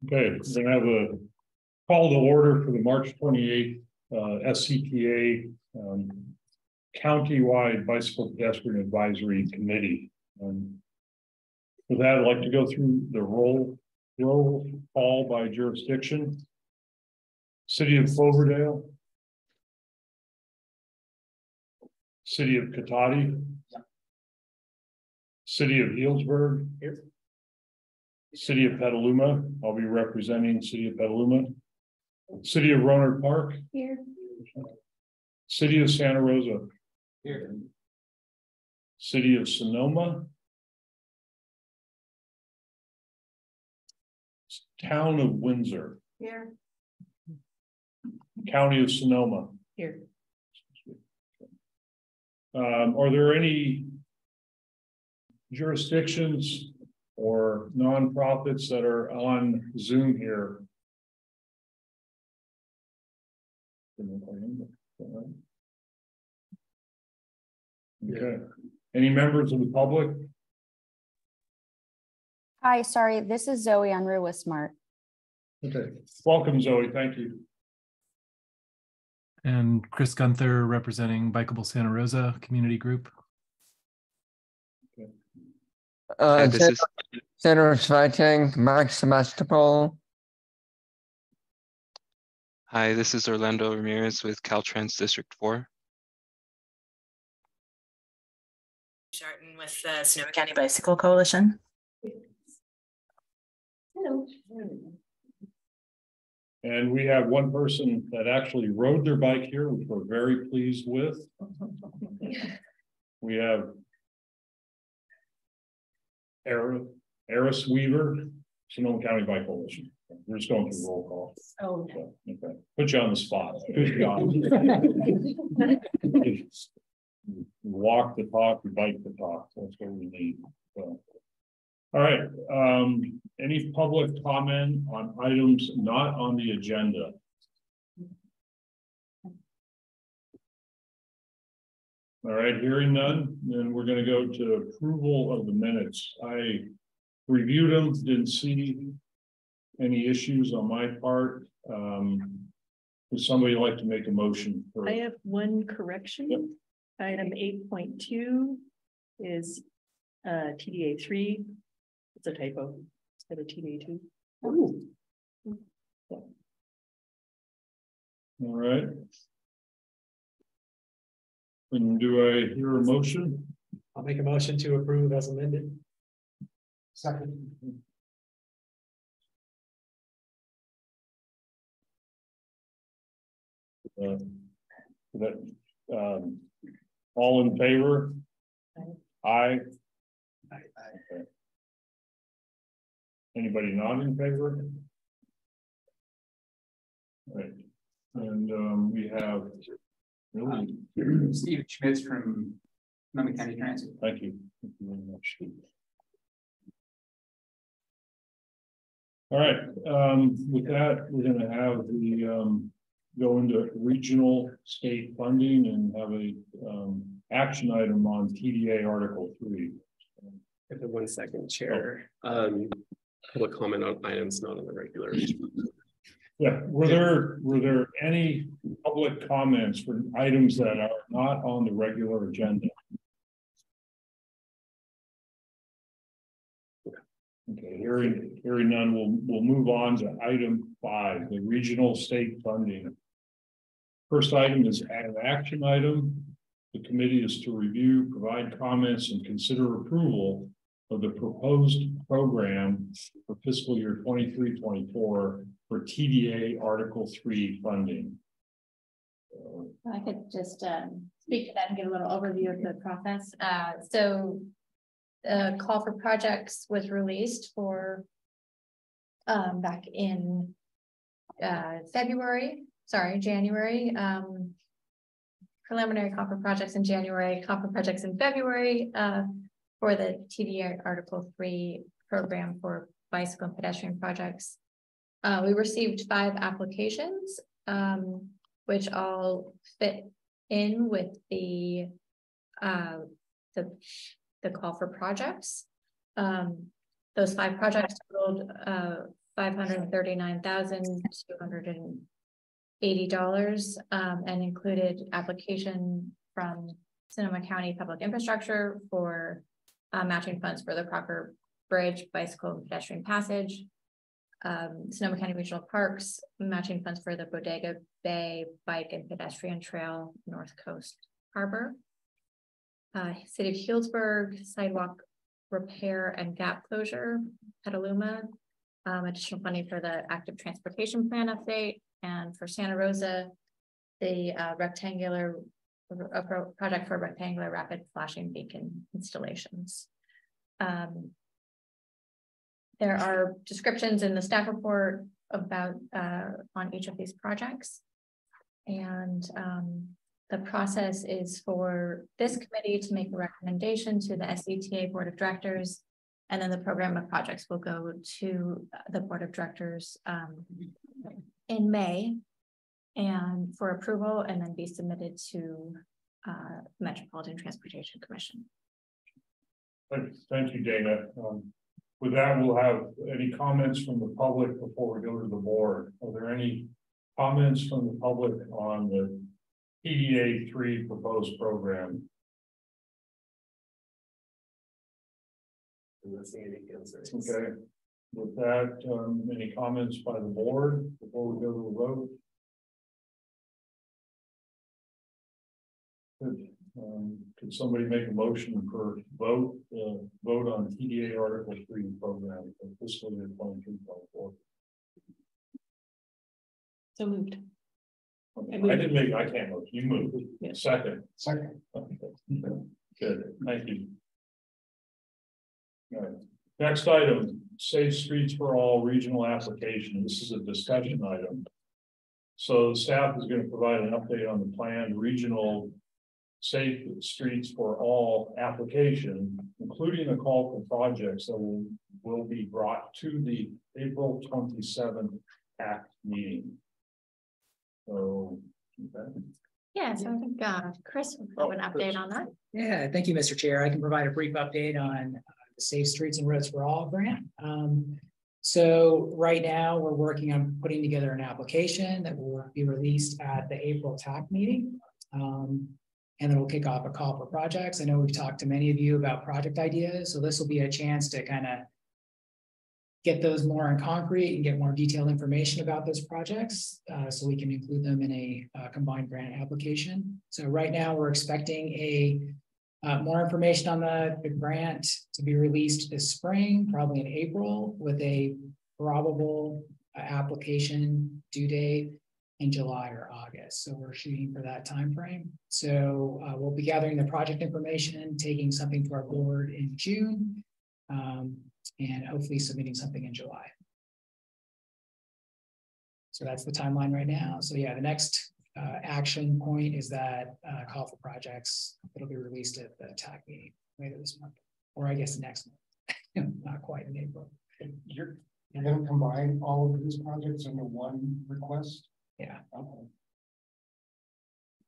Okay, we're gonna have a call to order for the March 28th SCPA Countywide Bicycle Pedestrian Advisory Committee. For that, I'd like to go through the roll call by jurisdiction. City of Cloverdale, City of Cotati, City of Healdsburg, here. City of Petaluma, I'll be representing City of Petaluma. City of Rohnert Park, here. City of Santa Rosa, here. City of Sonoma, Town of Windsor, here. County of Sonoma, here. Are there any jurisdictions or nonprofits that are on Zoom here? Okay. Any members of the public? Hi, sorry, this is Zoe Unruh with Smart. Okay, welcome Zoe, thank you. And Chris Gunther representing Bikeable Santa Rosa Community Group. Okay. This is Senator Fighting, Mark Semastopol. Hi, this is Orlando Ramirez with Caltrans District 4. Sharton with the Sonoma County Bicycle Coalition. Hello. And we have one person that actually rode their bike here, which we're very pleased with. We have Eris Weaver, Sonoma County Bike Coalition. We're just going through roll call. Oh, so, okay. Put you on the spot. Good job. Walk the talk, we bike the talk. That's what we need. So. All right. Any public comment on items not on the agenda? All right, hearing none, then we're going to go to approval of the minutes. I reviewed them, didn't see any issues on my part. Would somebody like to make a motion? I have one correction. Yep. Item 8.2 is TDA 3. It's a typo instead of TDA 2. Ooh. All right. And do I hear a motion? I'll make a motion to approve as amended. Second. All in favor? Aye. Aye. Okay. Anybody not in favor? Right. And we have Steve Schmitz from Sonoma County Transit. Thank you. Thank you very much. All right. With that, we're going to have the go into regional state funding and have a action item on TDA Article 3. If 1 second, Chair. Public comment on items not on the regular. Yeah, were there any public comments for items that are not on the regular agenda? Okay, hearing none, we'll move on to item 5, the regional state funding. First item is an action item. The committee is to review, provide comments, and consider approval of the proposed program for fiscal year 23-24 for TDA Article 3 funding. I could just speak to that and give a little overview of the process. So the call for projects was released for back in January. Preliminary call for projects in January, call for projects in February for the TDA Article 3 program for bicycle and pedestrian projects. We received 5 applications, which all fit in with the call for projects. Those 5 projects totaled $539,280, and included application from Sonoma County Public Infrastructure for matching funds for the Crocker Bridge, bicycle and pedestrian passage. Sonoma County Regional Parks, matching funds for the Bodega Bay Bike and Pedestrian Trail, North Coast Harbor. City of Healdsburg, sidewalk repair and gap closure, Petaluma, additional funding for the active transportation plan update, and for Santa Rosa, the project for rectangular rapid flashing beacon installations. There are descriptions in the staff report about on each of these projects, and the process is for this committee to make a recommendation to the SCTA Board of Directors, and then the program of projects will go to the Board of Directors in May and for approval, and then be submitted to Metropolitan Transportation Commission. Thank you, Dana. With that, we'll have any comments from the public before we go to the board. Are there any comments from the public on the PDA 3 proposed program? I'm not seeing any answers. Okay. With that, any comments by the board before we go to the vote? Good. Could somebody make a motion for vote on TDA Article 3 program for fiscal year 23-24? So moved. Okay. I didn't make. I can't vote. You moved. Yeah. Second. Second. Good. Thank you. All right. Next item: Safe Streets for All regional application. This is a discussion item. So the staff is going to provide an update on the planned regional Safe Streets for All application, including a call for projects that will be brought to the April 27th PAC meeting. So, okay. Yeah, so I think Chris will have an update on that. Yeah, thank you, Mr. Chair. I can provide a brief update on the Safe Streets and Roads for All grant. So right now we're working on putting together an application that will be released at the April TAC meeting. And then we'll kick off a call for projects. I know we've talked to many of you about project ideas, so this will be a chance to kind of get those more in concrete and get more detailed information about those projects, so we can include them in a combined grant application. So right now we're expecting more information on the grant to be released this spring, probably in April, with a probable application due date in July or August. So we're shooting for that time frame. So we'll be gathering the project information, taking something to our board in June, and hopefully submitting something in July. So that's the timeline right now. So yeah, the next action point is that call for projects. It'll be released at the TAC meeting later this month, or I guess next month, not quite in April. You're going to combine all of these projects into one request? Yeah. Okay.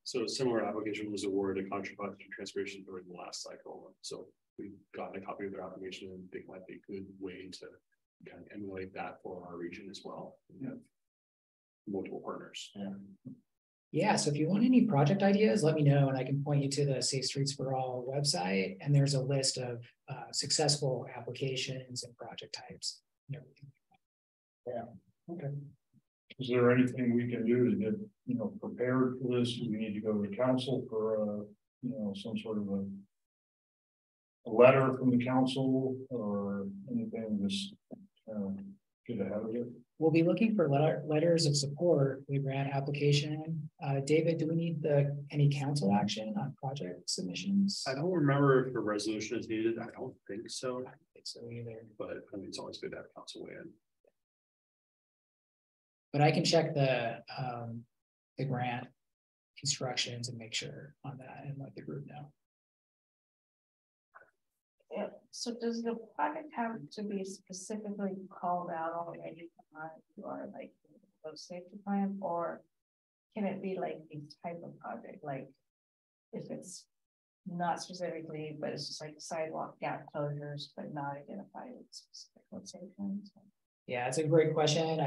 So a similar application was awarded a contract to transportation during the last cycle. So we've gotten a copy of their application and think might be a good way to kind of emulate that for our region as well. We have multiple partners. Yeah, so if you want any project ideas, let me know and I can point you to the Safe Streets for All website. And there's a list of successful applications and project types and everything. Yeah, okay. Is there anything we can do to get, prepared for this? Do we need to go to council for, some sort of a letter from the council or anything? Just get ahead of it. We'll be looking for letters of support for the grant application. David, do we need any council action on project submissions? I don't remember if a resolution is needed. I don't think so. I don't think so either. But I mean, it's always good to have council weigh in. But I can check the grant instructions and make sure on that and let the group know. Yeah. So does the project have to be specifically called out already to our safety plan, or can it be like a type of project, like if it's not specifically, but it's just like sidewalk gap closures, but not identified as specific locations? Yeah, it's a great question.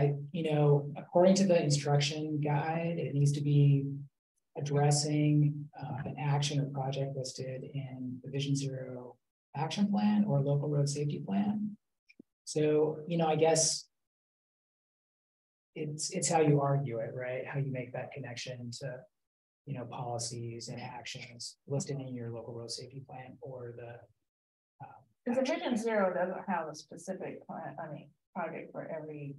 According to the instruction guide, it needs to be addressing an action or project listed in the Vision Zero action plan or local road safety plan. So, I guess it's how you argue it, right? How you make that connection to, policies and actions listed in your local road safety plan or the. Because the Vision Zero doesn't have a specific plan, project for every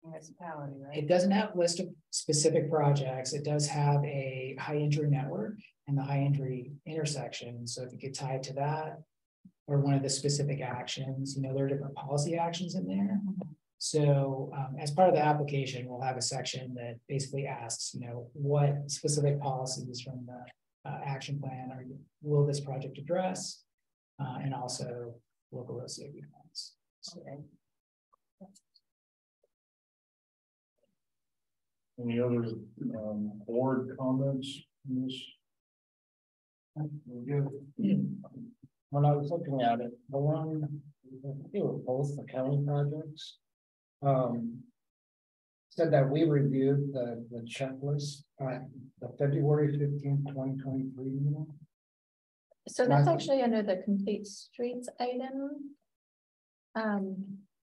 municipality, right? It doesn't have a list of specific projects. It does have a high injury network and the high injury intersection. So if you could tie it to that or one of the specific actions, there are different policy actions in there. So as part of the application, we'll have a section that basically asks, what specific policies from the action plan will this project address, and also local road safety plans. So, any other board comments on this? When I was looking at it, the one, they were both the county projects. Said that we reviewed the checklist at the February 15th, 2023 meeting. So that's actually under the complete streets item.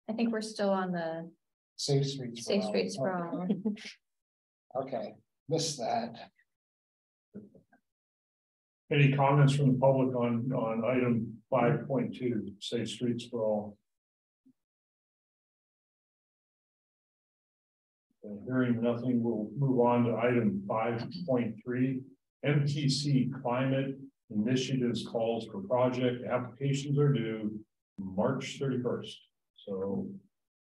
I think we're still on the Safe streets. safe streets for all. Okay, missed that. Any comments from the public on item 5.2, safe streets for all? Hearing nothing, we'll move on to item 5.3, MTC climate initiatives calls for project applications are due March 31st. So,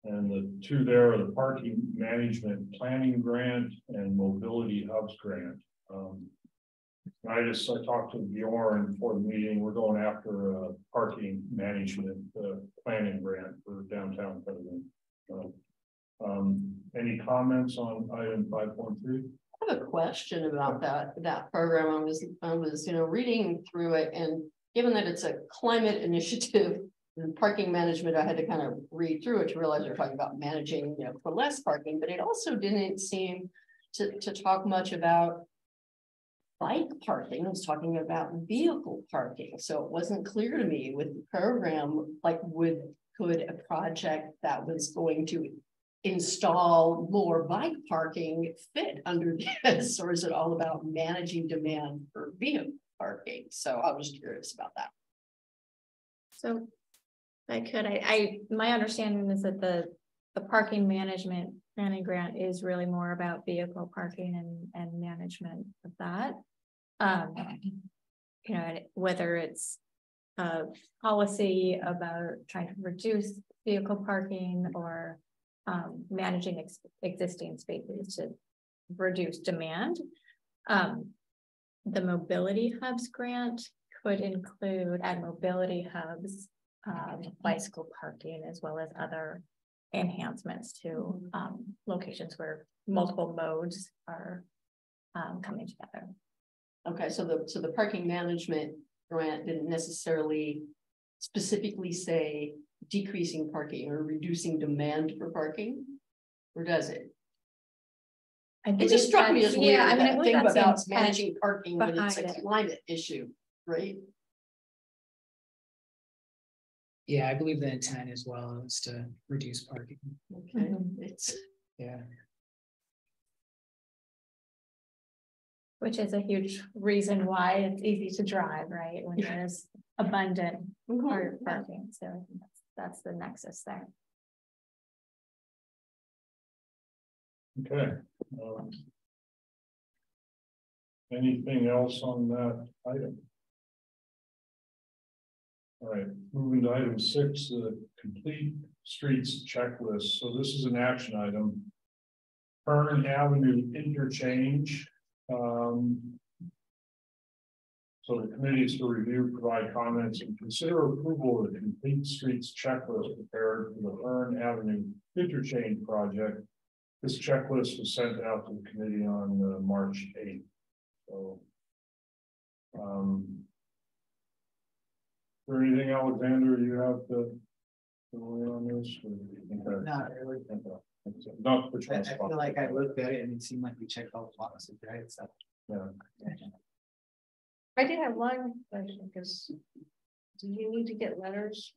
and the two there are the parking management planning grant and mobility hubs grant. I talked to Bjorn for the meeting. We're going after a parking management planning grant for downtown Pedestrian. Any comments on item 5.3? I have a question about that program. I was reading through it, and given that it's a climate initiative and parking management, I had to kind of read through it to realize they're talking about managing for less parking, but it also didn't seem to talk much about bike parking. It was talking about vehicle parking. So it wasn't clear to me with the program, like could a project that was going to install more bike parking fit under this, or is it all about managing demand for vehicle parking? So I was curious about that. So my understanding is that the parking management planning grant is really more about vehicle parking and management of that. Whether it's a policy about trying to reduce vehicle parking or managing existing spaces to reduce demand. The mobility hubs grant could include at mobility hubs bicycle parking as well as other enhancements to locations where multiple modes are coming together. Okay, so the parking management grant didn't necessarily specifically say decreasing parking or reducing demand for parking, or does it? It just struck me as weird. Yeah, I mean, think about managing parking when it's a climate issue, right? Yeah, I believe the intent as well is to reduce parking. Okay, yeah. Which is a huge reason why it's easy to drive, right? When there's abundant parking. So I think that's the nexus there. Okay. Anything else on that item? All right, moving to item 6, the complete streets checklist. So this is an action item. Hearn Avenue interchange. So the committee is to review, provide comments, and consider approval of the complete streets checklist prepared for the Hearn Avenue interchange project. This checklist was sent out to the committee on March 8th. So, is there anything, Alexander, you have to weigh on this? Okay. Not really. Not for I transport. feel like I looked at it and it seemed like we checked all the boxes, right? So. Yeah. I did have one question, because do you need to get letters?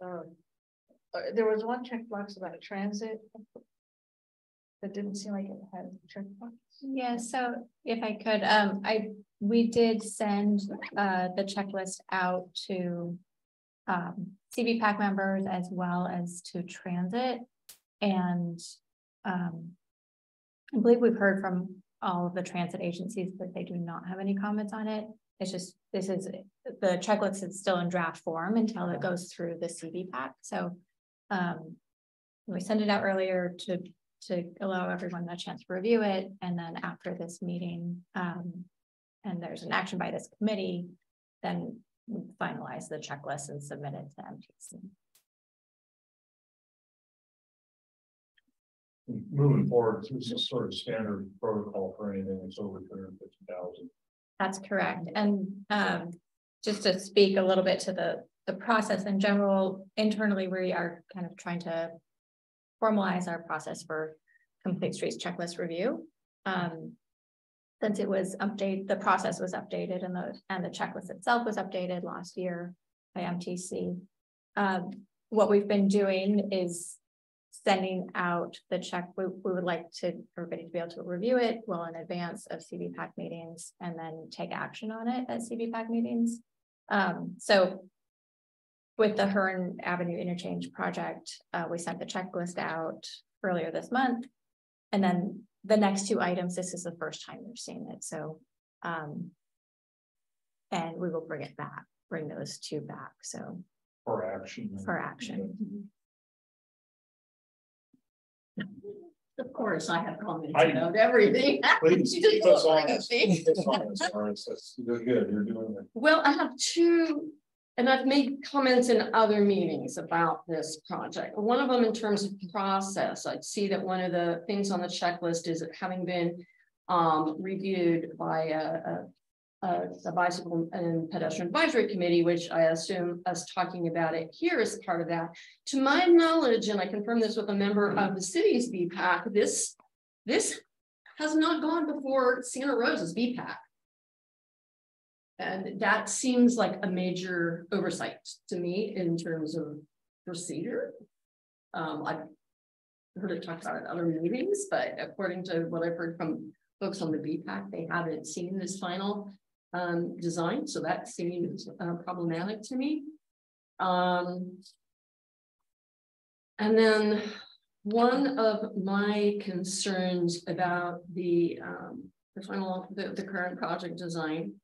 There was one checkbox about transit. That didn't seem like it had a checkbox. Yeah, so if I could, we did send the checklist out to CBPAC members as well as to transit. And I believe we've heard from all of the transit agencies that they do not have any comments on it. It's just, the checklist is still in draft form until it goes through the CBPAC. So we sent it out earlier to allow everyone a chance to review it. And then after this meeting, and there's an action by this committee, then we finalize the checklist and submit it to MTC. Moving forward, this is sort of standard protocol for anything that's over 250,000. That's correct. And just to speak a little bit to the process in general, internally, we are kind of trying to formalize our process for complete streets checklist review. Since it was updated, the process was updated and the checklist itself was updated last year by MTC. What we've been doing is sending out the check. We would like everybody to be able to review it well in advance of CBPAC meetings and then take action on it at CBPAC meetings. So with the Hearn Avenue Interchange project, we sent the checklist out earlier this month. And then the next two items, this is the first time we've seen it. So, and we will bring those two back. So for action. For action. Of course, I have comments about everything. Please You just keep us look on. at me. You're good. You're doing it. Well, I have two, and I've made comments in other meetings about this project. One of them in terms of process, I'd see that one of the things on the checklist is it having been reviewed by a bicycle and pedestrian advisory committee, which I assume us talking about it here is part of that. To my knowledge, and I confirm this with a member of the city's BPAC, this has not gone before Santa Rosa's BPAC. And that seems like a major oversight to me in terms of procedure. I've heard it talked about at other meetings, but according to what I've heard from folks on the BPAC, they haven't seen this final design, so that seems problematic to me. And then one of my concerns about the current project design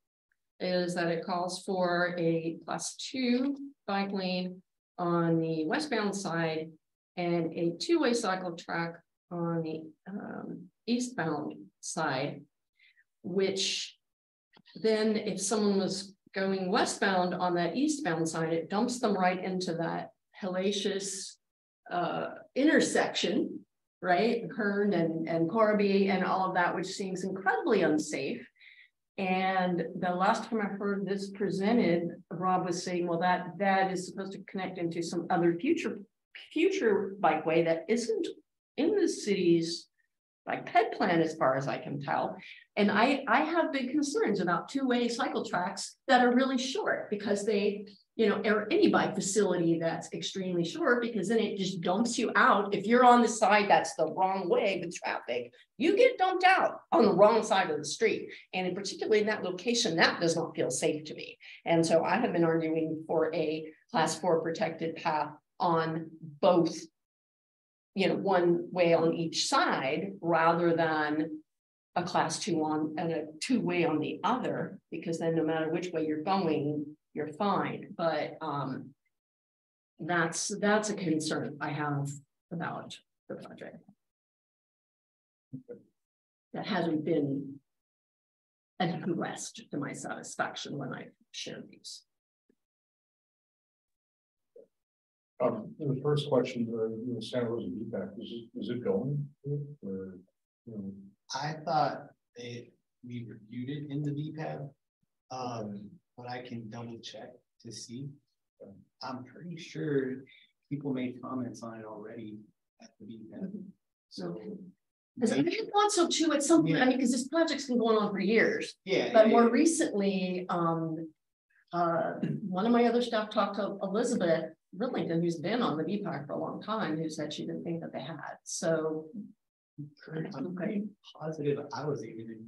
is that it calls for a class 2 bike lane on the westbound side and a two-way cycle track on the eastbound side, which then if someone was going westbound on that eastbound side, it dumps them right into that hellacious intersection, right? Hearn and Corby and all of that, which seems incredibly unsafe. And the last time I heard this presented, Rob was saying, well, that is supposed to connect into some other future bikeway that isn't in the city's like ped plan, as far as I can tell. And I have big concerns about two-way cycle tracks that are really short, because they, or any bike facility that's extremely short, because then it just dumps you out. If you're on the side that's the wrong way with traffic, you get dumped out on the wrong side of the street. And in particularly in that location, that does not feel safe to me. And so I have been arguing for a class 4 protected path on both, one way on each side, rather than a class 2 on and a two-way on the other, because then no matter which way you're going, you're fine. But that's a concern I have about the project that hasn't been addressed to my satisfaction when I shared these. The first question, Santa Rosa BPAC, is it going? Or, I thought we reviewed it in the VPAB, but I can double check to see. I'm pretty sure people made comments on it already at the VPAB. Okay. Because I had thought so too at some point, I mean, because this project's been going on for years. Yeah. But more recently, one of my other staff talked to Elizabeth Rillington, who's been on the BPAC for a long time, who said she didn't think that they had. So I'm pretty positive I was even in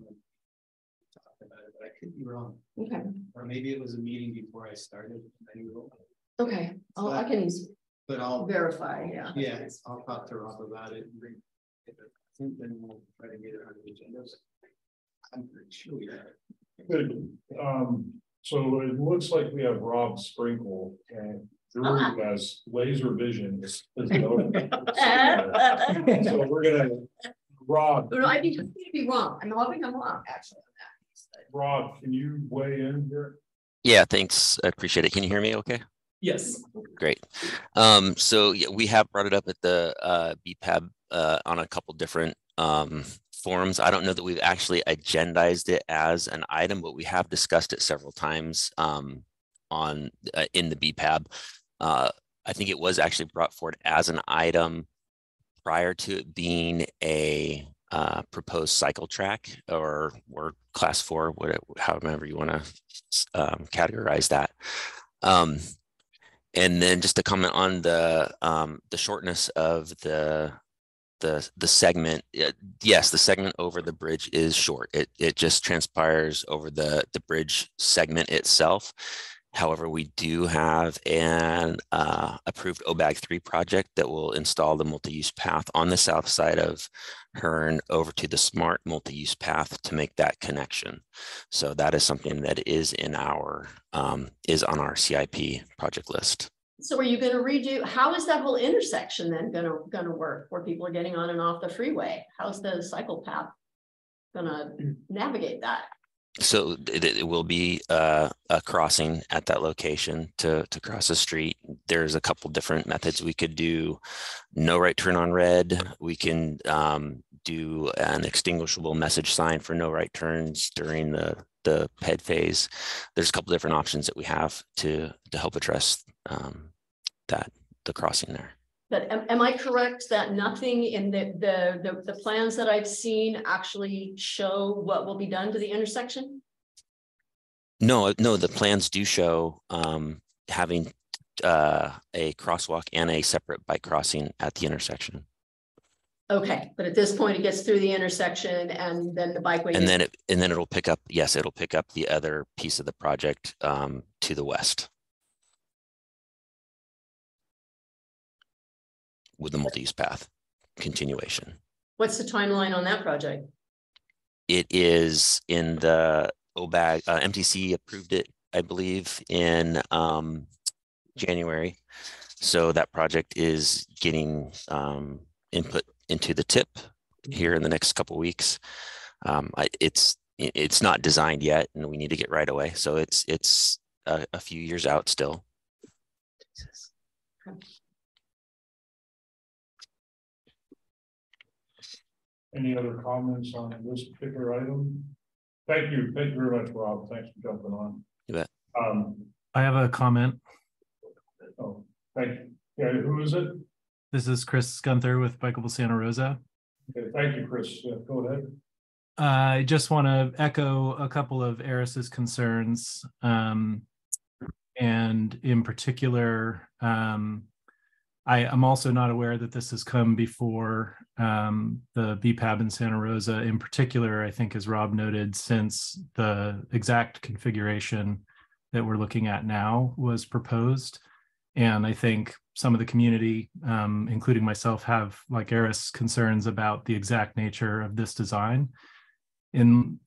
talking about it, but I could be wrong. okay. Or maybe it was a meeting before I started. Okay. Oh, I can But I'll verify, yeah. Yeah, I'll talk to Rob about it. And I think then we'll try to get it on the agendas. I'm pretty sure we have it. Good. So it looks like we have Rob Sprinkle and Drew has laser vision. So we're gonna, Rob. No, I think I'm gonna be wrong. I'm hoping I'm wrong, actually, on that. Rob, can you weigh in here? Yeah, thanks. I appreciate it. Can you hear me okay? Yes. Great. So yeah, we have brought it up at the BPAB on a couple different forums. I don't know that we've actually agendized it as an item, but we have discussed it several times in the BPAB. I think it was actually brought forward as an item prior to it being a proposed cycle track or class 4, however you want to categorize that. And then just to comment on the shortness of the segment, yes, the segment over the bridge is short. It just transpires over the bridge segment itself. However, we do have an approved OBAG 3 project that will install the multi-use path on the south side of Hearn over to the smart multi-use path to make that connection. So that is something that is on our CIP project list. So are you going to redo? How is that whole intersection then going to work where people are getting on and off the freeway? How's the cycle path going to navigate that? So it will be a crossing at that location to cross the street. There's a couple different methods we could do. No right turn on red. We can do an extinguishable message sign for no right turns during the PED phase. There's a couple different options that we have to help address the crossing there. But am I correct that nothing in the plans that I've seen actually show what will be done to the intersection? No, the plans do show having a crosswalk and a separate bike crossing at the intersection. Okay, but at this point it gets through the intersection and then the bikeway. And then it'll pick up. Yes, it'll pick up the other piece of the project to the west. With the multi-use path continuation. What's the timeline on that project? It is in the OBAG, MTC approved it, I believe, in January. So that project is getting input into the tip here in the next couple of weeks. It's not designed yet, and we need to get right away. So it's a few years out still. Any other comments on this particular item? Thank you very much, Rob. Thanks for jumping on. You bet. I have a comment. Oh, thank you. Yeah, who is it? This is Chris Gunther with Bikeable Santa Rosa. Okay, thank you, Chris. Go ahead. I just want to echo a couple of Eris's concerns. And in particular, I am also not aware that this has come before the BPAB in Santa Rosa. In particular, I think, as Rob noted, since the exact configuration that we're looking at now was proposed. And I think some of the community, including myself, have, like Eris, concerns about the exact nature of this design. In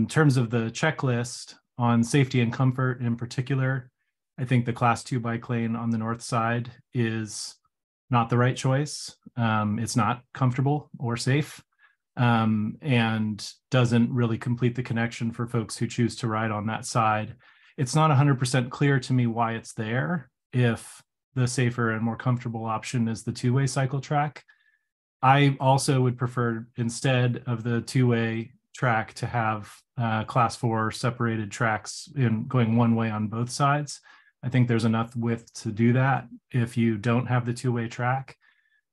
terms of the checklist on safety and comfort in particular, I think the class 2 bike lane on the north side is not the right choice. It's not comfortable or safe, and doesn't really complete the connection for folks who choose to ride on that side. It's not 100% clear to me why it's there if the safer and more comfortable option is the two-way cycle track. I also would prefer, instead of the two-way track, to have class 4 separated tracks going one way on both sides. I think there's enough width to do that if you don't have the two-way track.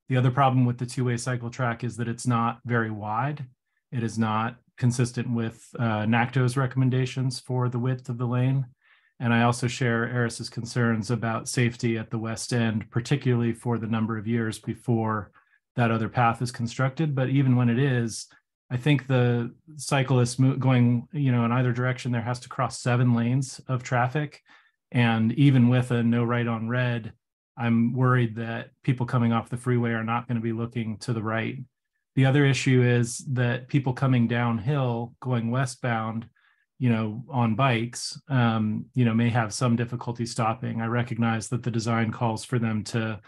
The other problem with the two-way cycle track is that it's not very wide. It is not consistent with NACTO's recommendations for the width of the lane. And I also share Eris's concerns about safety at the west end, particularly for the number of years before that other path is constructed. But even when it is, I think the cyclist going, in either direction, there has to cross 7 lanes of traffic. And even with a no right on red, I'm worried that people coming off the freeway are not going to be looking to the right. The other issue is that people coming downhill, going westbound, on bikes, may have some difficulty stopping. I recognize that the design calls for them to,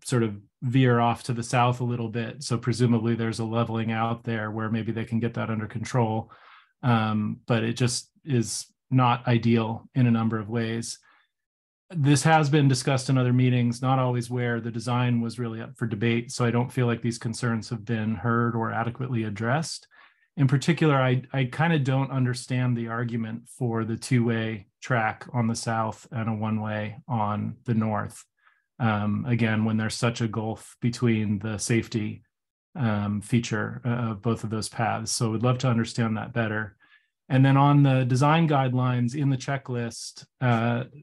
sort of veer off to the south a little bit. So presumably there's a leveling out there where maybe they can get that under control. But it just is not ideal in a number of ways. This has been discussed in other meetings, not always where the design was really up for debate. So I don't feel like these concerns have been heard or adequately addressed. In particular, I kind of don't understand the argument for the two-way track on the south and a one-way on the north. Again, when there's such a gulf between the safety feature of both of those paths. So we'd love to understand that better. And then on the design guidelines in the checklist,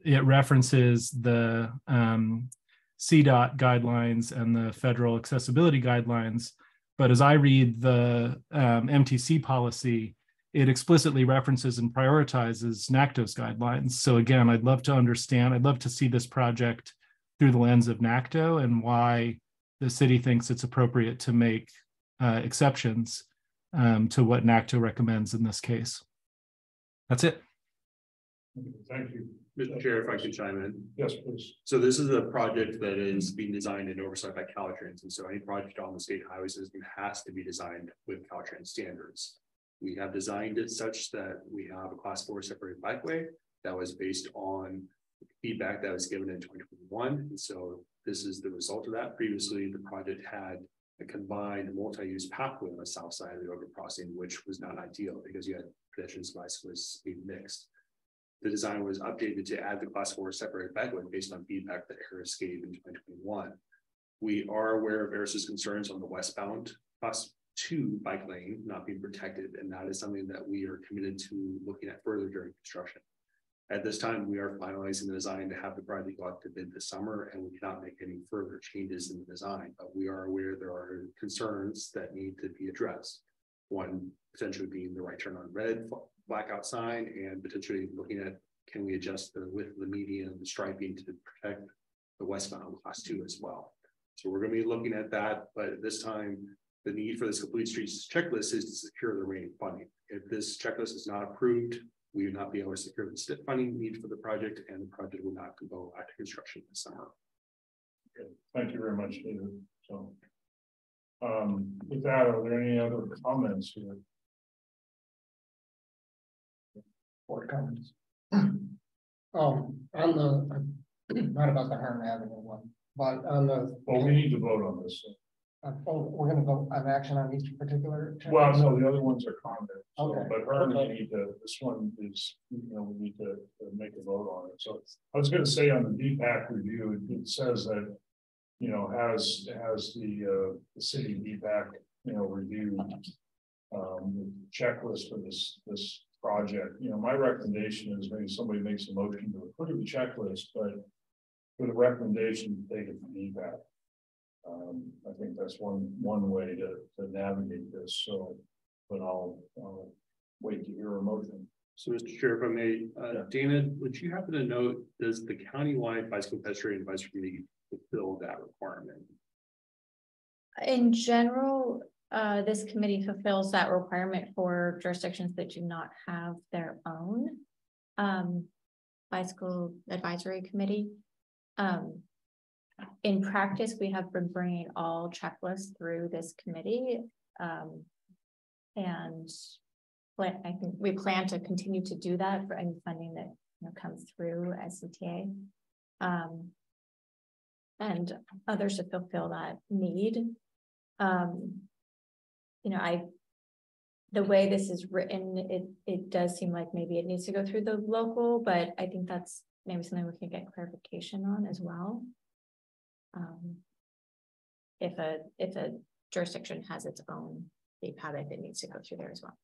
it references the CDOT guidelines and the federal accessibility guidelines. But as I read the MTC policy, it explicitly references and prioritizes NACTO's guidelines. So again, I'd love to see this project through the lens of NACTO and why the city thinks it's appropriate to make exceptions to what NACTO recommends in this case. That's it. Thank you. Mr. Chair, if I could chime in. Yes, please. So this is a project that is being designed and oversight by Caltrans. And so any project on the state highway system has to be designed with Caltrans standards. We have designed it such that we have a class 4 separated bikeway that was based on feedback that was given in 2021. And so this is the result of that. Previously, the project had a combined multi-use pathway on the south side of the road crossing, which was not ideal because you had pedestrians and bicyclists being mixed. The design was updated to add the class 4 separated bikeway based on feedback that Eris gave in 2021. We are aware of Eris's concerns on the westbound class 2 bike lane not being protected, and that is something that we are committed to looking at further during construction. At this time, we are finalizing the design to have the project go out to bid this summer, and we cannot make any further changes in the design, but we are aware there are concerns that need to be addressed. One potentially being the right turn on red blackout sign, and potentially looking at, can we adjust the width of the median and the striping to protect the westbound class 2 as well. So we're going to be looking at that, but at this time, the need for this complete streets checklist is to secure the remaining funding. If this checklist is not approved, we will not be able to secure the STIP funding need for the project, and the project will not go out to construction this summer. Okay. Thank you very much, David. So, with that, are there any other comments here? Board comments. On the not about the Hearn Avenue one, but on the. Well, we need to vote on this. We're going to vote on action on each particular. Well, no, the other ones are comments. So, okay. But Hearn, we need to. This one is, we need to make a vote on it. So I was going to say on the DPAC review, it says that, has the city DPAC, reviewed the checklist for this project. My recommendation is maybe somebody makes a motion to approve the checklist, but with a recommendation to take it to DPAC. I think that's one way to navigate this. So, but I'll wait to hear a motion. So, Mr. Chair, if I may, Dana, would you happen to note, does the countywide bicycle pedestrian advisory committee fulfill that requirement? In general, this committee fulfills that requirement for jurisdictions that do not have their own bicycle advisory committee. In practice, we have been bringing all checklists through this committee, and I think we plan to continue to do that for any funding that comes through SCTA, and others to fulfill that need. The way this is written, it does seem like maybe it needs to go through the local, but I think that's maybe something we can get clarification on as well. if a jurisdiction has its own BPAB, it needs to go through there as well.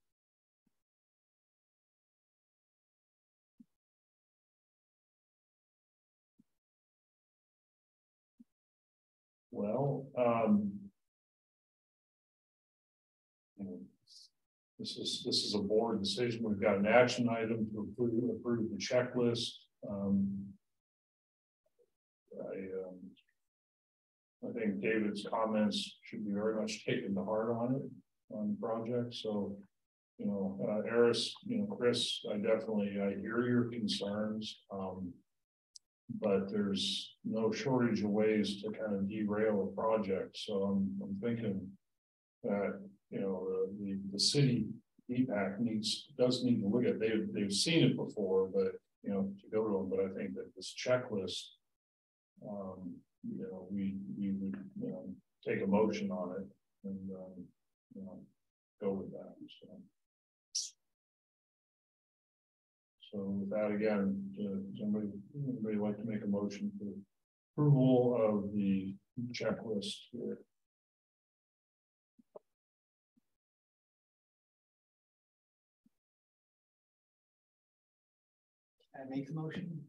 Well, this is a board decision. We've got an action item to approve the checklist. I think David's comments should be very much taken to heart on the project. So, you know, Eris, you know, Chris, I hear your concerns. But there's no shortage of ways to kind of derail a project. So I'm thinking that, you know, the city CBPAC does need to look at it. They've seen it before, but you know, to go to them. But I think that this checklist, you know, we would, you know, take a motion on it and you know, go with that. So with that, again, does anybody like to make a motion for approval of the checklist here? Can I make the motion?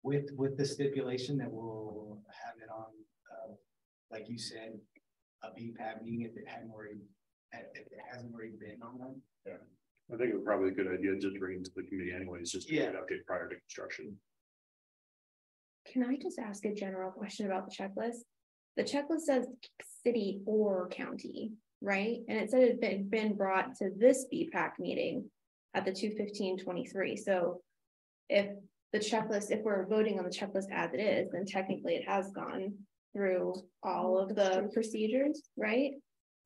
With the stipulation that we'll have it on, like you said, a BPAB meeting if it hasn't already been on one. Yeah, I think it was probably a good idea to bring it to the committee anyways, just to get an update prior to construction. Can I just ask a general question about the checklist? The checklist says city or county, right? And it said it had been brought to this BPAC meeting at the 2/15/23. So if the checklist, if we're voting on the checklist as it is, then technically it has gone through all of the procedures, right?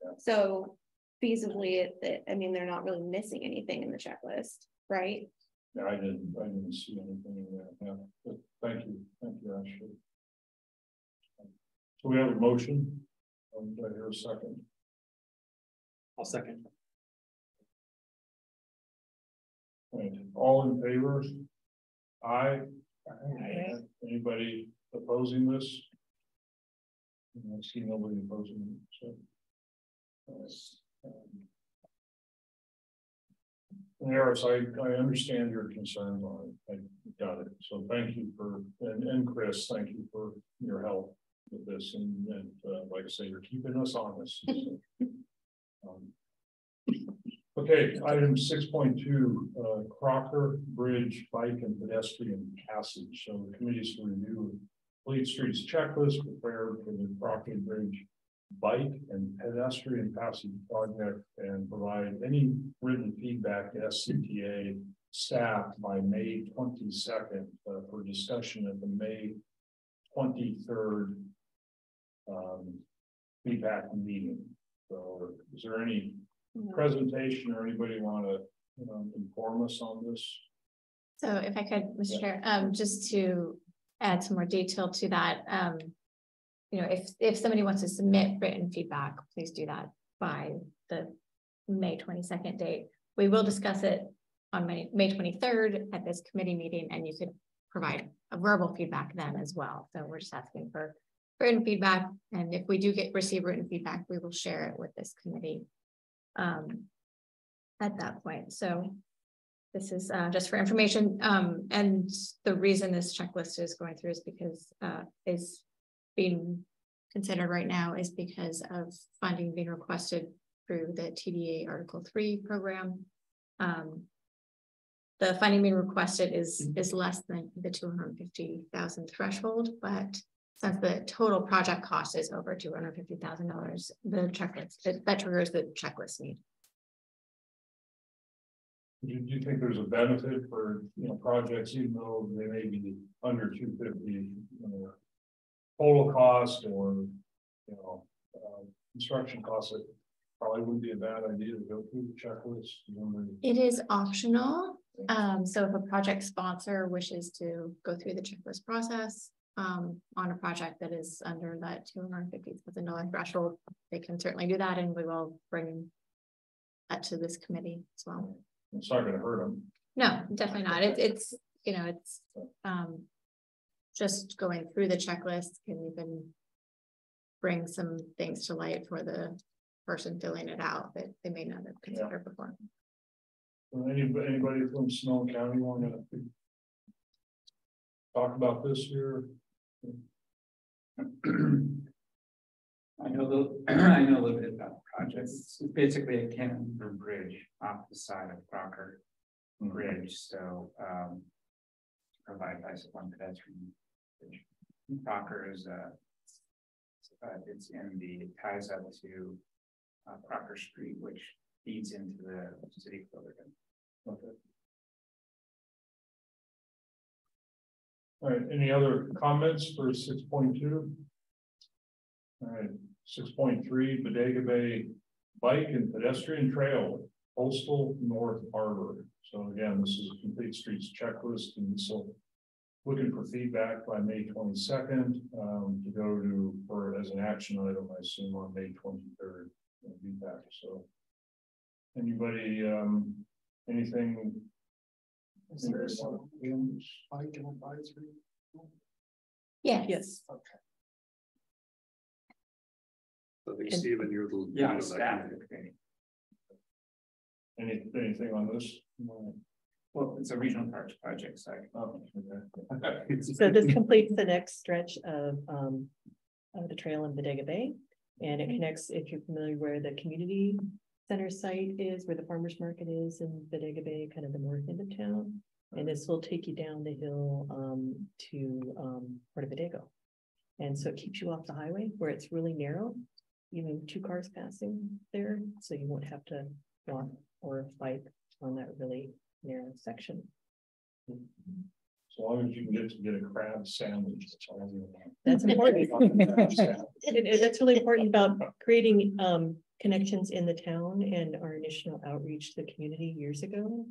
Yeah. So feasibly, I mean, they're not really missing anything in the checklist, right? Yeah, I didn't see anything in there. Yeah, but thank you, Ashley. So we have a motion. Do I hear a second? I'll second. Right. All in favor? Aye. Aye. Anybody opposing this? I see nobody opposing it. So, Eris, I understand your concerns on it. I got it. So thank you for, and Chris, thank you for your help with this. And like I say, you're keeping us honest. Okay, item 6.2, Crocker Bridge Bike and Pedestrian Passage. So the committee's to review Fleet Street's checklist prepared for the Crocker Bridge Bike and Pedestrian Passage project and provide any written feedback to SCTA staff by May 22nd for discussion at the May 23rd feedback meeting. So is there any presentation or anybody want to inform us on this? So if I could, Mr. Chair, just to add some more detail to that, you know, if somebody wants to submit written feedback, please do that by the May 22nd date. We will discuss it on May 23rd at this committee meeting, and you could provide a verbal feedback then as well. So we're just asking for written feedback, and if we do receive written feedback, we will share it with this committee at that point. So this is just for information, and the reason this checklist is going through is because is being considered right now is because of funding being requested through the TDA Article 3 program. The funding being requested is less than the $250,000 threshold, but since the total project cost is over $250,000, the checklist that triggers the checklist need. Do you think there's a benefit for projects, even though they may be under 250 total cost or construction costs? It probably wouldn't be a bad idea to go through the checklist. It is optional. So if a project sponsor wishes to go through the checklist process on a project that is under that $250,000 threshold, they can certainly do that, and we will bring that to this committee as well. It's not going to hurt them. No, definitely not. It's just going through the checklist can even bring some things to light for the person filling it out that they may not have considered before. Anybody from Sonoma County want to talk about this here? I know a little bit about the project. It's basically a cantilever bridge off the side of Crocker Bridge. So provide bicycle and pedestrian bridge. Crocker is it ties up to Crocker Street, which feeds into the city of Bodega. Okay. All right, any other comments for 6.2? All right, 6.3, Bodega Bay Bike and Pedestrian Trail, Coastal North Harbor. So again, this is a complete streets checklist, and so looking for feedback by May 22nd to go to, or as an action item, I assume on May 23rd. Feedback. So anybody, anything? Is there some bike and advisory? Yes. Yes. Okay. I think Stephen, you're the Staff. Anything on this? Well, it's a regional parks project site. Oh, okay. So this completes the next stretch of the trail in Bodega Bay. And it connects, if you're familiar where the community center site is, where the farmers market is in Bodega Bay, kind of the north end of town. And this will take you down the hill to Puerto Bodega. And so it keeps you off the highway where it's really narrow, even 2 cars passing there. So you won't have to walk or bike on that really narrow section. As long as you can get a crab sandwich, that's important. That's really important about creating connections in the town. And our initial outreach to the community years ago,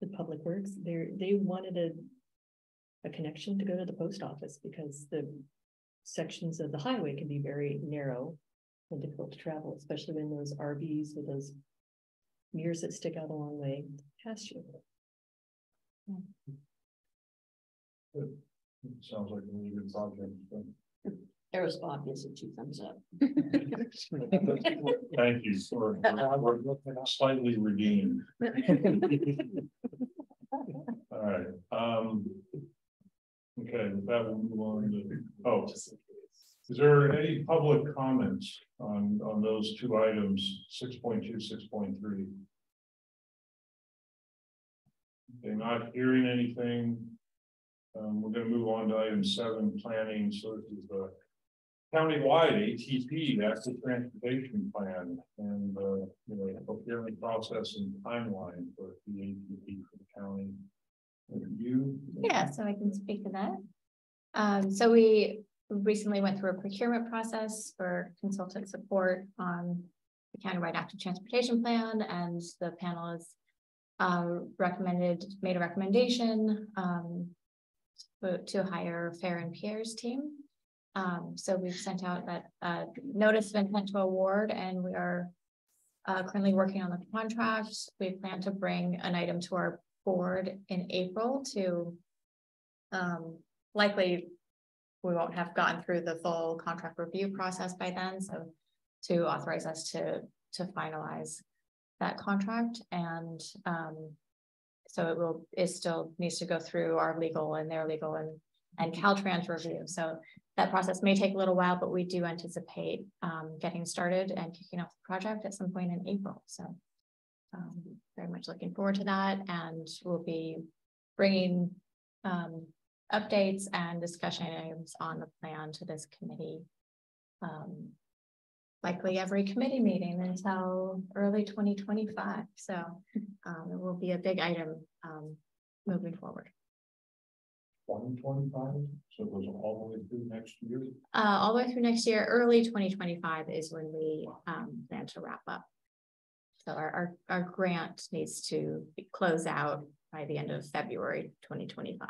with Public Works, they wanted a connection to go to the post office because the sections of the highway can be very narrow and difficult to travel, especially when those RVs with those mirrors that stick out a long way past you. Good. Sounds like a really good project. There's Bob gives it 2 thumbs up. Thank you for slightly redeemed. All right. Okay, with that we'll move on to, is there any public comments on those 2 items, 6.2, 6.3? Okay, not hearing anything. We're going to move on to item 7, planning. So this is the countywide ATP, that's the transportation plan, and procurement process and timeline for the ATP for the county. Yeah, so I can speak to that. So we recently went through a procurement process for consultant support on the countywide active transportation plan, and the panel has made a recommendation to hire Fair and Pierre's team. So we've sent out that notice of intent to award, and we are currently working on the contract. We plan to bring an item to our board in April to likely we won't have gotten through the full contract review process by then, so to authorize us to finalize that contract. And so it still needs to go through our legal and their legal and Caltrans review. So that process may take a little while, but we do anticipate getting started and kicking off the project at some point in April. So very much looking forward to that, and we'll be bringing updates and discussion items on the plan to this committee, likely every committee meeting until early 2025. So it will be a big item moving forward. 2025, so it goes all the way through next year? All the way through next year. Early 2025 is when we plan to wrap up. So our grant needs to close out by the end of February 2025.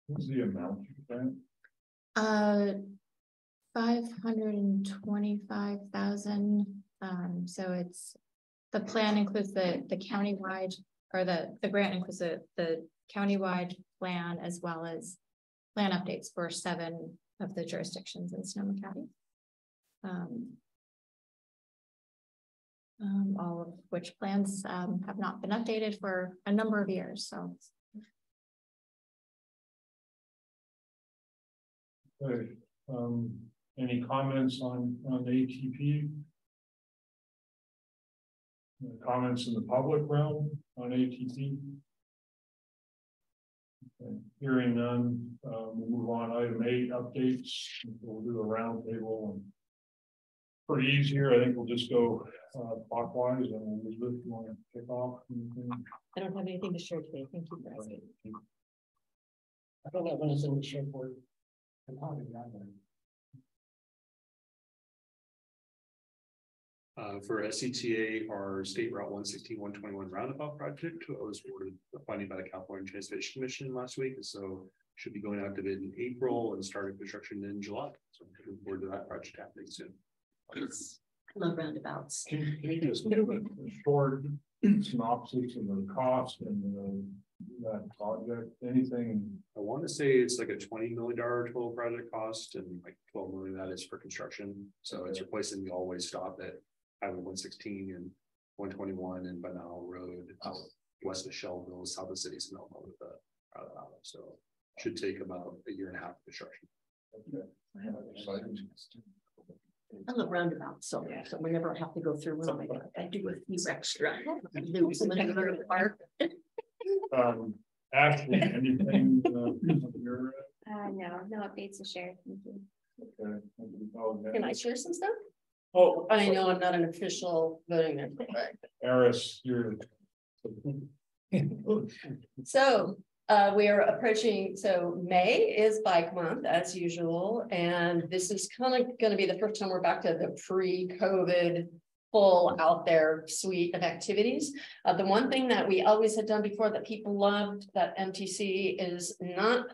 What's the amount of that? 525,000. So it's the plan includes the countywide, or the grant includes the countywide plan as well as plan updates for 7 of the jurisdictions in Sonoma County. All of which plans have not been updated for a number of years. So. Okay. Any comments on ATP? Comments in the public realm on ATP? Okay. Hearing none, we'll move on. Item 8, updates. We'll do a roundtable. And pretty easy here. I think we'll just go clockwise. And Elizabeth, you want to kick off? I don't have anything to share today. Thank you for asking. I don't have anything to share for you. For SCTA, our State Route 116-121 roundabout project was awarded funding by the California Transportation Commission last week, and so should be going out to bid in April and starting construction in July. So I'm looking forward to that project happening soon. I love roundabouts. Can you just give a short synopsis of the cost and that project? Anything? I want to say it's like a $20 million total project cost, and like 12 million of that is for construction. So it's replacing the all-way stop at Highway 116 and 121 and Banal Road out west of Shelbyville, south of City Sonoma with the so should take about a year and a half of construction. I love roundabouts, so whenever I have to go through one, I do a few extra. Ashley, anything? No updates to share. Thank you. Okay. Can I share some stuff? Oh, I know I'm not an official voting member, but Eris, you're. So we are approaching, so May is bike month as usual, and this is kind of going to be the first time we're back to the pre-COVID full out there suite of activities. The one thing that we always had done before that people loved that MTC is not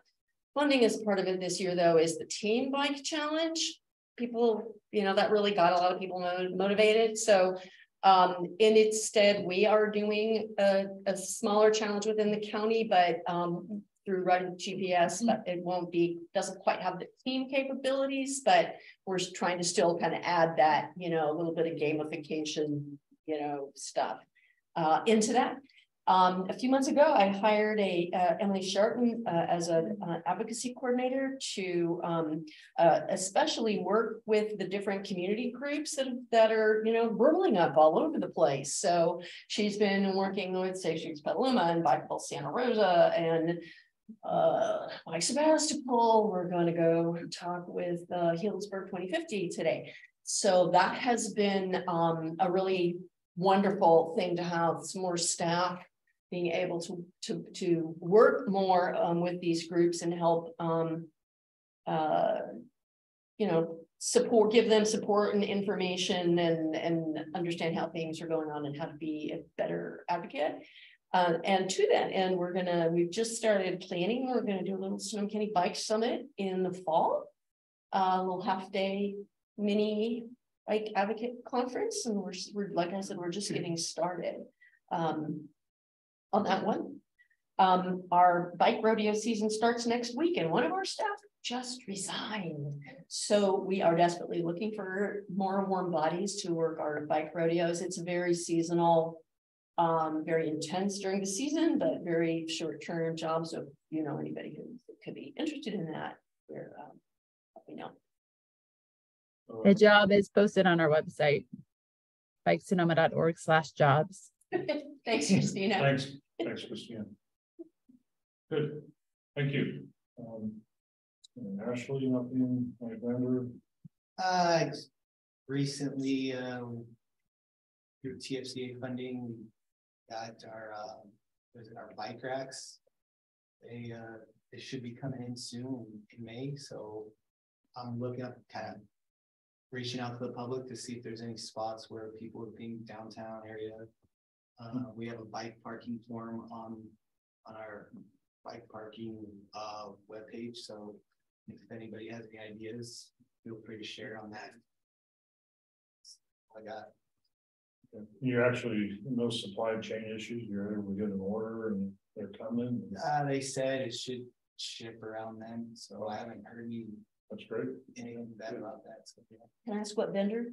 funding as part of it this year though, is the team bike challenge. People, that really got a lot of people motivated. So in its stead, we are doing a smaller challenge within the county, but through running GPS, but it doesn't quite have the team capabilities, but we're trying to still kind of add that, a little bit of gamification, stuff into that. A few months ago, I hired Emily Sharton as an advocacy coordinator to especially work with the different community groups that are, burbling up all over the place. So she's been working with Safe Streets Petaluma and Bikeable Santa Rosa and Mike Sebastopol. We're going to go talk with Healdsburg 2050 today. So that has been a really wonderful thing to have some more staff being able to work more with these groups and help give them support and information and understand how things are going on and how to be a better advocate. And to that end, we've just started planning. We're gonna do a little Sonoma County Bike Summit in the fall, a little half-day mini bike advocate conference, and we're like I said, we're just getting started on that one. Our bike rodeo season starts next week, and one of our staff just resigned. So we are desperately looking for more warm bodies to work our bike rodeos. It's very seasonal, very intense during the season, but very short-term jobs. So anybody who could be interested in that, let me know. The job is posted on our website, bikesonoma.org/jobs. Thanks, Christina. Thanks, Christina. Good, thank you. Ashley, nothing like that? Recently, through TFCA funding, we got our bike racks. They should be coming in soon in May. So I'm looking up, kind of reaching out to the public to see if there's any spots where people think downtown area. We have a bike parking form on our bike parking webpage. So if anybody has any ideas, feel free to share on that. I got. You actually, no supply chain issues, you're able to get an order and they're coming? They said it should ship around then, so I haven't heard That's great. anything bad about that. So, yeah. Can I ask what vendor?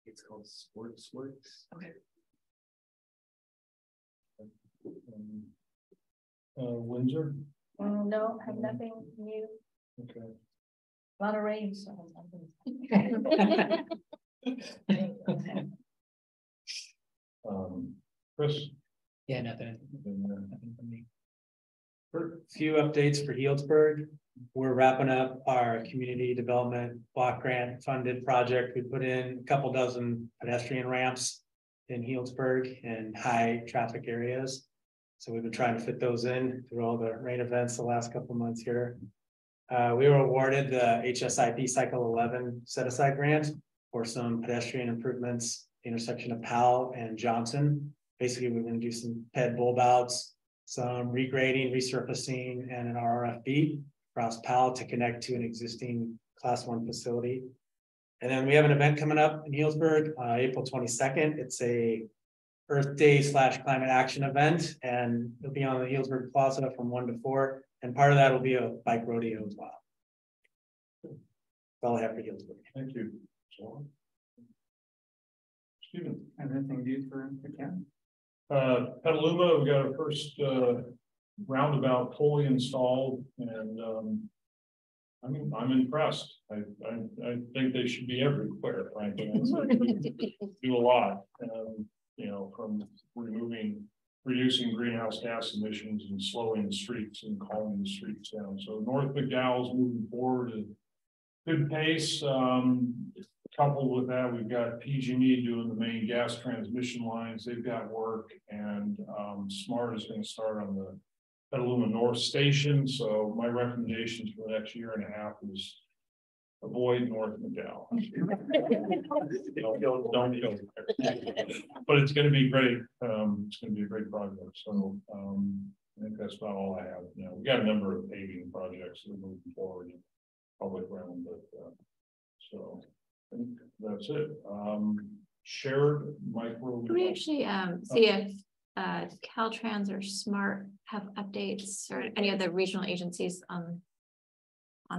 It's called Sports Works. Okay. Windsor? No, have nothing new. Okay. A lot of rain, so. Chris? Yeah, nothing. Nothing from me. Few updates for Healdsburg. We're wrapping up our community development block grant funded project. We put in a couple dozen pedestrian ramps in Healdsburg and high traffic areas. So we've been trying to fit those in through all the rain events the last couple of months here. We were awarded the HSIP Cycle 11 set-aside grant for some pedestrian improvements, intersection of Powell and Johnson. Basically, we're going to do some ped bulb outs, some regrading, resurfacing, and an RRFB across Powell to connect to an existing Class 1 facility. And then we have an event coming up in Healdsburg, April 22nd. It's a Earth Day / climate action event, and it'll be on the Healdsburg Plaza from 1 to 4. And part of that will be a bike rodeo as well. That's all I have for Healdsburg. Thank you. Stephen. Anything new for the county? Petaluma, we got our first roundabout fully installed, and I'm impressed. I think they should be everywhere, frankly. Do a lot, you know, from reducing greenhouse gas emissions and slowing the streets and calming the streets down. So North McDowell's moving forward at good pace. Coupled with that, we've got PG&E doing the main gas transmission lines. They've got work, and SMART is going to start on the Petaluma North Station. So my recommendations for the next year and a half is avoid North McDowell. don't go there. But it's going to be great. It's going to be a great project. So I think that's about all I have. You know, we got a number of paving projects that are moving forward in public realm, but so I think that's it. Shared micro. Can we actually see if Caltrans or SMART have updates, or any of the regional agencies on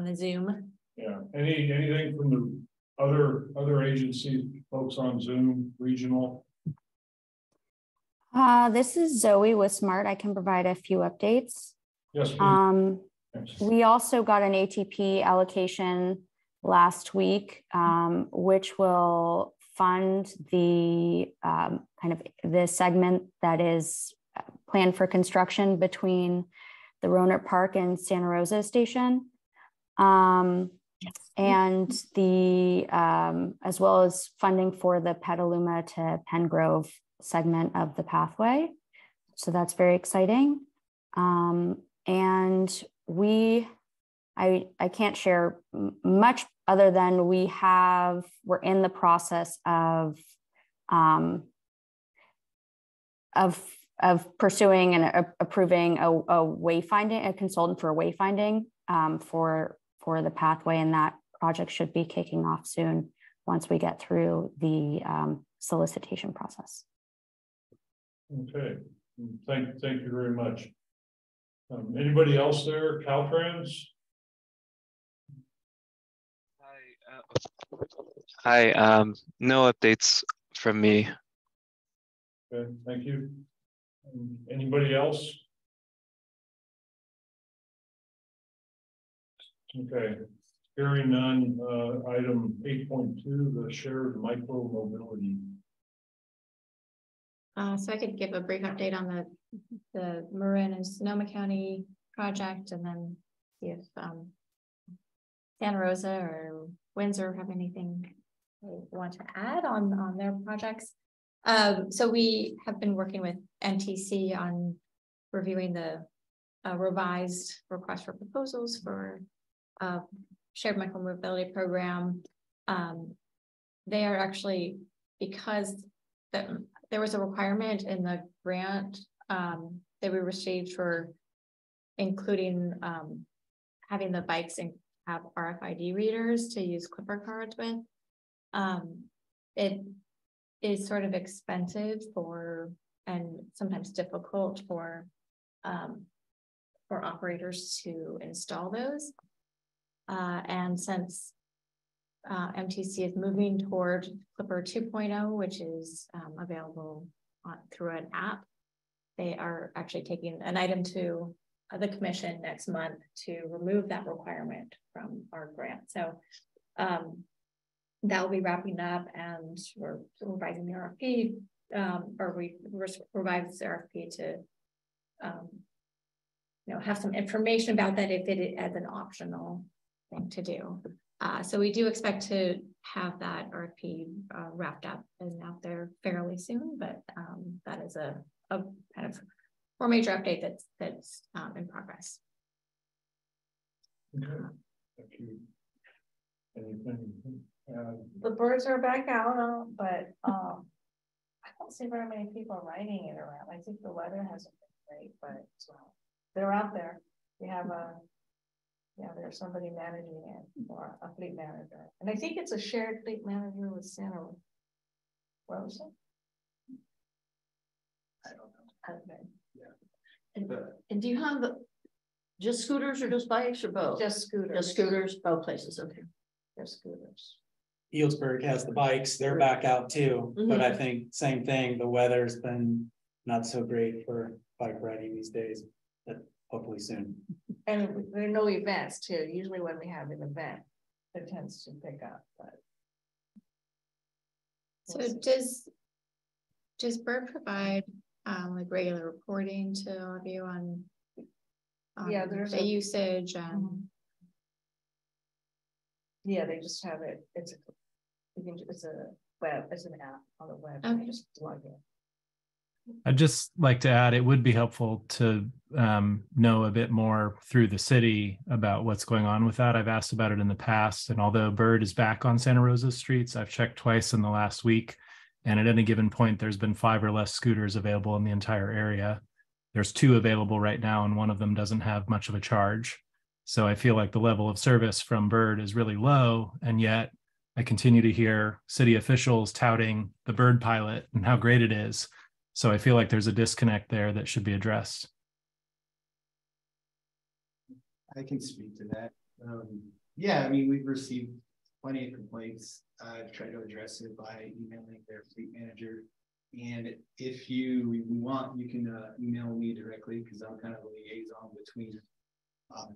the Zoom? Yeah, anything from the other agencies, folks on Zoom, regional? This is Zoe with SMART. I can provide a few updates. Yes, please. We also got an ATP allocation last week, which will fund the kind of the segment that is planned for construction between the Roanoke Park and Santa Rosa Station. And the as well as funding for the Petaluma to Pengrove segment of the pathway. So that's very exciting. And I can't share much other than we're in the process of pursuing and approving a wayfinding, a consultant for wayfinding for the pathway, and that project should be kicking off soon once we get through the solicitation process. Okay, thank you very much. Anybody else there? Caltrans? Hi, no updates from me. Okay, thank you. Anybody else? Okay, hearing none, item 8.2, the shared micromobility. So I could give a brief update on the Marin and Sonoma County project, and then see if Santa Rosa or Windsor have anything they want to add on their projects. So we have been working with NTC on reviewing the revised request for proposals for shared micromobility program. They are actually, because there was a requirement in the grant that we received for including having the bikes and have RFID readers to use Clipper cards with. is sort of expensive and sometimes difficult for operators to install those. And since MTC is moving toward Clipper 2.0, which is available through an app, they are actually taking an item to the commission next month to remove that requirement from our grant. So that will be wrapping up, and we're revising the RFP, or we revised the RFP to have some information about that if it as an optional thing to do. So we do expect to have that RFP wrapped up and out there fairly soon, but that is a kind of more major update that's in progress. Okay. Thank you. Anything? The birds are back out, but I don't see very many people riding it around. I think the weather hasn't been great, but they're out there. We have there's somebody managing it, or a fleet manager, and I think it's a shared fleet manager with Santa Rosa. I don't know. Okay. Yeah. And do you have just scooters or just bikes or both? Just scooters. Just scooters, both places. Okay. Just scooters. Healdsburg has the bikes, they're back out too, but I think same thing, the weather's been not so great for bike riding these days, but hopefully soon. And there are no events too. Usually when we have an event, it tends to pick up, but. So does Bird provide like regular reporting to all of you on there's the usage and they just have it. It's an app on the web. Okay. You just log in. I'd just like to add, it would be helpful to know a bit more through the city about what's going on with that. I've asked about it in the past, and although Bird is back on Santa Rosa streets, I've checked twice in the last week, and at any given point, there's been 5 or less scooters available in the entire area. There's 2 available right now, and one of them doesn't have much of a charge. So I feel like the level of service from Bird is really low, and yet I continue to hear city officials touting the Bird pilot and how great it is. So I feel like there's a disconnect there that should be addressed. I can speak to that. Yeah, I mean, we've received plenty of complaints. I've tried to address it by emailing their fleet manager. And if you want, you can email me directly, because I'm kind of a liaison between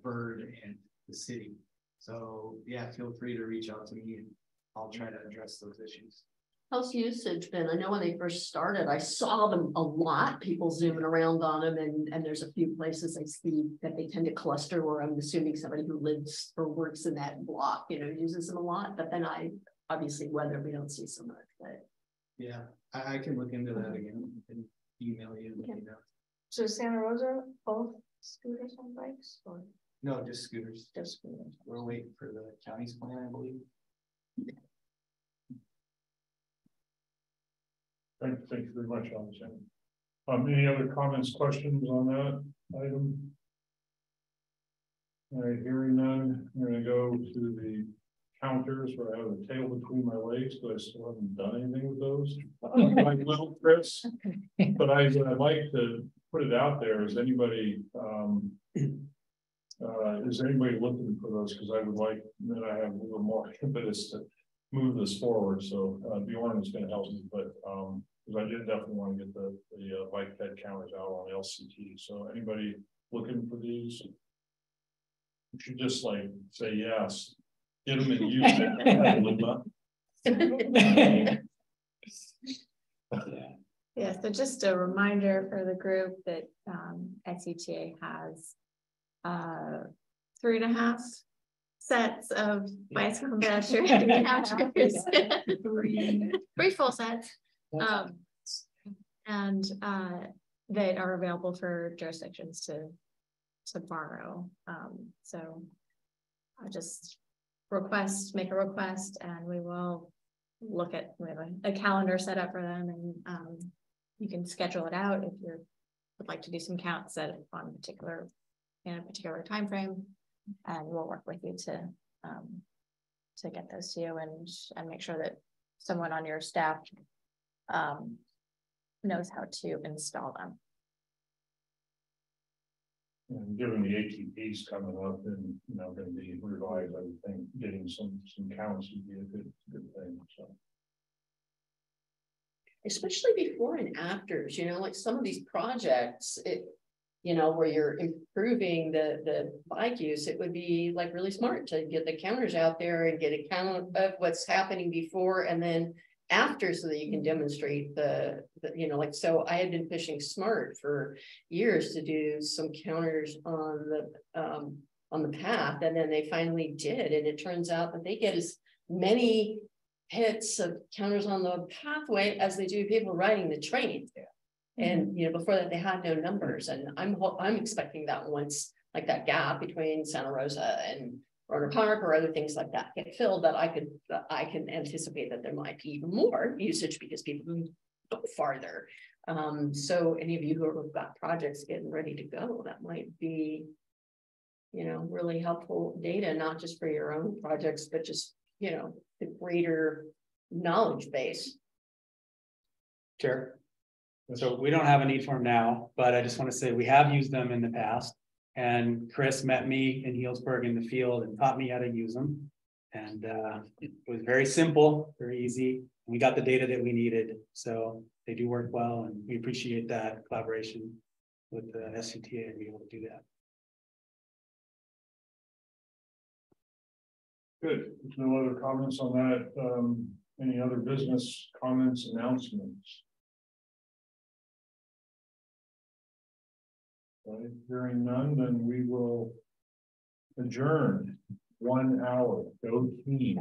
Bird and the city. So yeah, feel free to reach out to me and I'll try to address those issues. How's usage been? I know when they first started, I saw them a lot, people zooming around on them, and there's a few places I see that they tend to cluster, where I'm assuming somebody who lives or works in that block, uses them a lot. But then obviously weather, we don't see so much. But yeah, I can look into that again and email you. Okay. So Santa Rosa, both scooters and bikes, or no, just scooters. Just scooters. We're waiting for the county's plan, I believe. Thank you very much, Allison. Any other comments, questions on that item? All right, hearing none, I'm going to go to the counters where I have a tail between my legs, but I still haven't done anything with those. Like little Chris, but I'd like to put it out there. Is anybody looking for those? Because I would like that I have a little more impetus to move this forward. So Bjorn is going to help me, but because I did definitely want to get the bike ped counters out on LCT. So anybody looking for these? You should just say yes. Get them and use them. Yeah, so just a reminder for the group that SETA has 3.5 sets of bicycle pedestrian counters, 3 full sets, and that are available for jurisdictions to borrow. So I just make a request, and we will we have a calendar set up for them, and you can schedule it out if you would like to do some counts in a particular time frame, and we'll work with you to get those to you and make sure that someone on your staff knows how to install them. And given the ATPs coming up and, going to be revised, I would think getting some counts would be a good thing, so. Especially before and afters, like some of these projects, where you're improving the bike use, it would be like really smart to get the counters out there and get a count of what's happening before and then after, so that you can demonstrate so I had been fishing smart for years to do some counters on the path, and then they finally did, and it turns out that they get as many hits of counters on the pathway as they do people riding the train. And before that they had no numbers, and I'm expecting that once like that gap between Santa Rosa and Roker Park or other things like that get filled, that I can anticipate that there might be even more usage because people go farther. So any of you who have got projects getting ready to go, that might be really helpful data, not just for your own projects, but just the greater knowledge base. Sure. So we don't have a need for them now, but I just want to say we have used them in the past. And Chris met me in Healdsburg in the field and taught me how to use them. And it was very simple, very easy. We got the data that we needed. So they do work well, and we appreciate that collaboration with the SCTA to be able to do that. Good. There's no other comments on that. Any other business comments, announcements? Right, hearing none, then we will adjourn. 1 hour. Go team.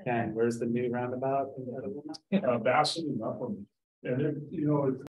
Ken, where's the new roundabout? Bassett and Upland. And it,